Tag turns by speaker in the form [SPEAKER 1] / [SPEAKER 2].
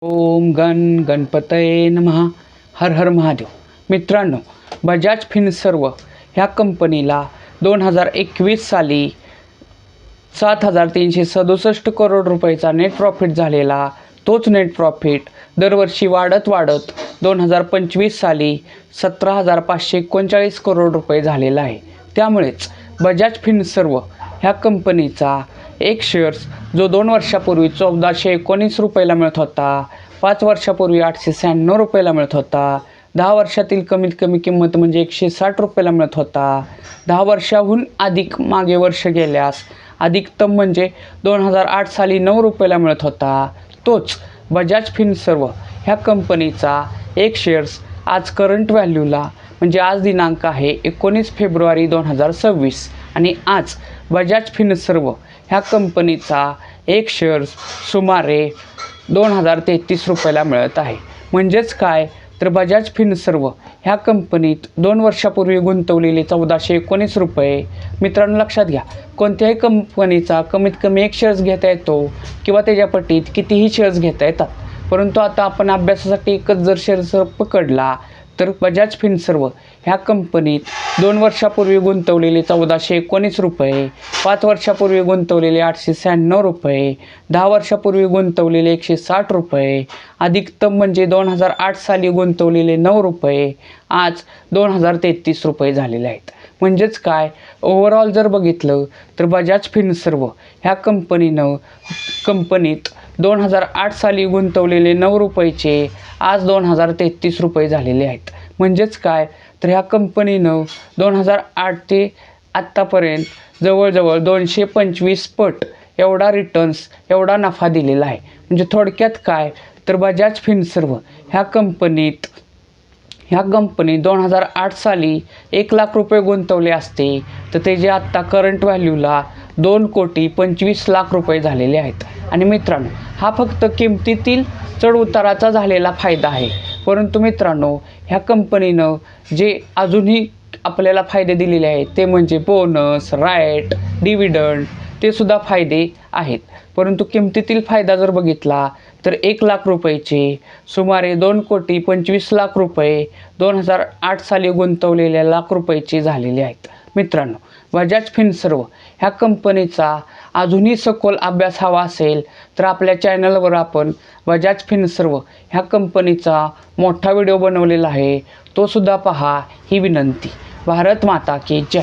[SPEAKER 1] ओम गण गणपतये नमः. हर हर महादेव. मित्रांनो, बजाज फिनसर्व ह्या कंपनीला 2021 साली 7,367 करोड रुपयाचा नेट प्रॉफिट झालेला. तोच नेट प्रॉफिट दरवर्षी वाढत 2025 साली 17,539 करोड रुपये झालेला आहे. त्यामुळेच बजाज फिनसर्व ह्या कंपनीचा एक शेअर्स जो 2 वर्षापूर्वी 1419 रुपयाला मिळत होता, 5 वर्षापूर्वी 896 रुपयाला मिळत होता, 10 वर्षातील कमीत कमी किंमत म्हणजे 160 रुपयाला मिळत होता, 10 वर्षाहून अधिक मागे वर्ष गेल्यास अधिकतम म्हणजे 2008 साली 9 रुपयाला मिळत होता. तोच बजाज फिनसर्व ह्या कंपनीचा एक शेअर्स आज करंट व्हॅल्यूला म्हणजे आज दिनांक आहे 19 फेब्रुवारी 2026 आणि आज बजाज फिनसर्व ह्या कंपनीचा एक शेअर्स सुमारे 2033 रुपयाला मिळत आहे. म्हणजेच काय तर बजाज फिनसर्व ह्या कंपनीत 2 वर्षापूर्वी गुंतवलेले 1419 रुपये. मित्रांनो लक्षात घ्या, कोणत्याही कंपनीचा कमीत कमी एक शेअर्स घेता येतो किंवा त्याच्या पटीत कितीही शेअर्स घेता येतात. परंतु आता आपण अभ्यासासाठी एकच जर शेअर्स पकडला तर बजाज फिनसर्व ह्या कंपनीत 2 वर्षापूर्वी गुंतवलेले 1419 रुपये, 5 वर्षापूर्वी गुंतवलेले 896 रुपये, 10 वर्षापूर्वी गुंतवलेले 160 रुपये, अधिकतम म्हणजे 2008 साली गुंतवलेले 9 रुपये, आज 2033 रुपये झालेले आहेत. म्हणजेच काय, ओव्हरऑल जर बघितलं तर बजाज फिनसर्व ह्या कंपनीत 2008 साली गुंतवलेले 9 रुपयाचे आज 2033 रुपये झालेले आहेत. म्हणजेच काय तर ह्या कंपनीनं 2008 ते आत्तापर्यंत जवळजवळ 225 पट एवढा रिटर्न्स एवढा नफा दिलेला आहे. म्हणजे थोडक्यात काय तर बजाज फिनसर्व ह्या कंपनीत 2008 साली 1 लाख रुपये गुंतवले असते तर त्याचे आत्ता करंट व्हॅल्यूला 2,25,00,000 रुपये झालेले आहेत. आणि मित्रांनो, हा फक्त किमतीतील चढ उताराचा झालेला फायदा आहे. परंतु मित्रांनो, ह्या कंपनीनं जे अजूनही आपल्याला फायदे दिलेले आहेत ते म्हणजे बोनस, राईट, डिव्हिडंड ते सुद्धा फायदे आहेत. परंतु किमतीतील फायदा जर बघितला तर 1 लाख रुपयाचे सुमारे 2,25,00,000 रुपये 2008 साली गुंतवलेल्या लाख रुपयाचे झालेले आहेत. मित्रांनो, बजाज फिनसर्व ह्या कंपनीचा अजूनही सखोल अभ्यास हवा असेल तर आपल्या चॅनलवर आपण बजाज फिनसर्व ह्या कंपनीचा मोठा व्हिडिओ बनवलेला आहे, तो सुद्धा पहा ही विनंती. भारत माता की जय.